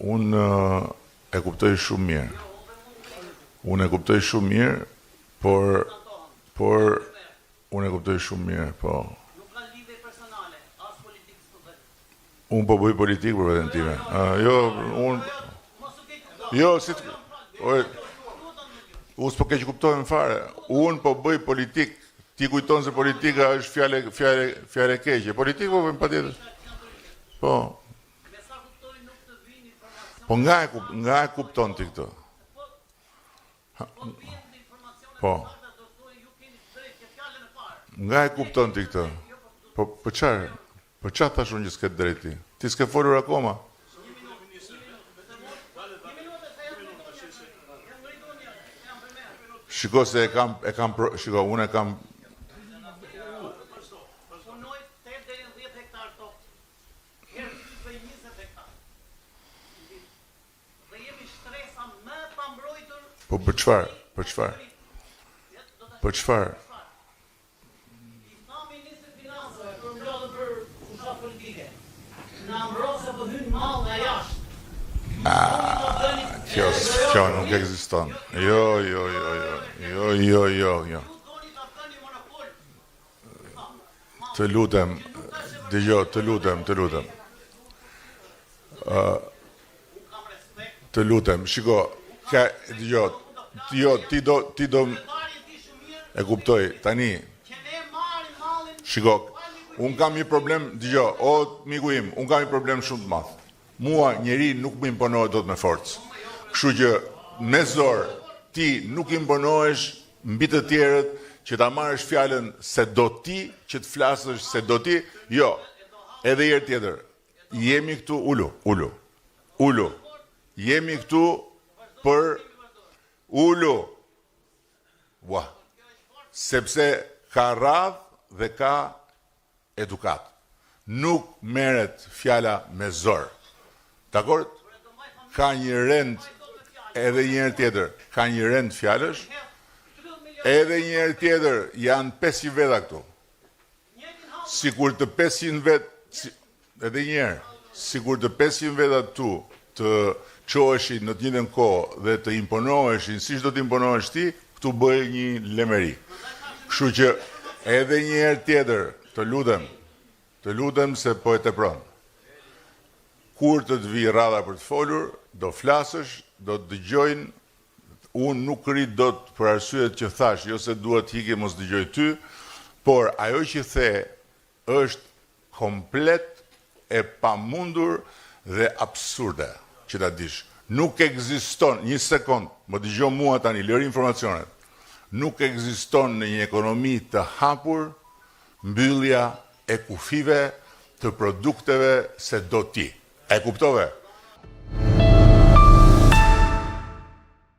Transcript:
Unë e kuptoj shumë mirë. Por unë e kuptoj shumë mirë, po. Unë po bëj politikë për veten time. Unë s'po keq kuptojmë fare. Unë po bëj politikë. Ti kujton se politika është fjalë keqe. Politikë po bëjmë patjetër. Po. Po nga e kupton ti këtë? Po. Nga e kupton ti këtë? Po çfarë? Po çfarë thash unë që s'ke drejti? Ti s'ke folur akoma. Shiko se unë e kam Po për çfarë? Kjo nuk ekziston. Jo. Të lutem. Shiko, ti do e kuptoj tani. Shiko, unë kam një problem, miku im, unë kam një problem shumë të madh. Mua njeri nuk më imponohet dot me forcë. Kështu që me zor ti nuk imponohesh mbi të tjerët që ta marrësh fjalën se do ti, që të flasësh se do ti. Jo. Edhe herë tjetër. Jemi këtu ulu. Jemi këtu për ulu. Sepse ka radhë dhe ka edukat. Nuk merret fjala me zor. Dakor? Ka një rend, edhe një herë tjetër, ka një rend fjalësh, edhe një herë tjetër, janë 500 veta këtu. Sikur të 500 vet, edhe një herë, sikur të 500 veta këtu të çoheshin në të njëjtën kohë dhe të imponoheshin siç do të imponohesh ti, këtu bëhet një lemeri. Kështu që edhe një herë tjetër, të lutem se po e tepron. Kur të vi rradha për të folur, do flasësh, do të dëgjojnë, unë nuk rrit dot për arsyet që thash, jo se duhet hiki mos dëgjoj ty, por ajo që the është komplet e pamundur dhe absurde, që ta dish. Nuk ekziston, një sekond, më dëgjoj mua tani, lëri informacionet. Nuk ekziston në një ekonomi të hapur mbyllja e kufive të produkteve se do ti. E kuptove?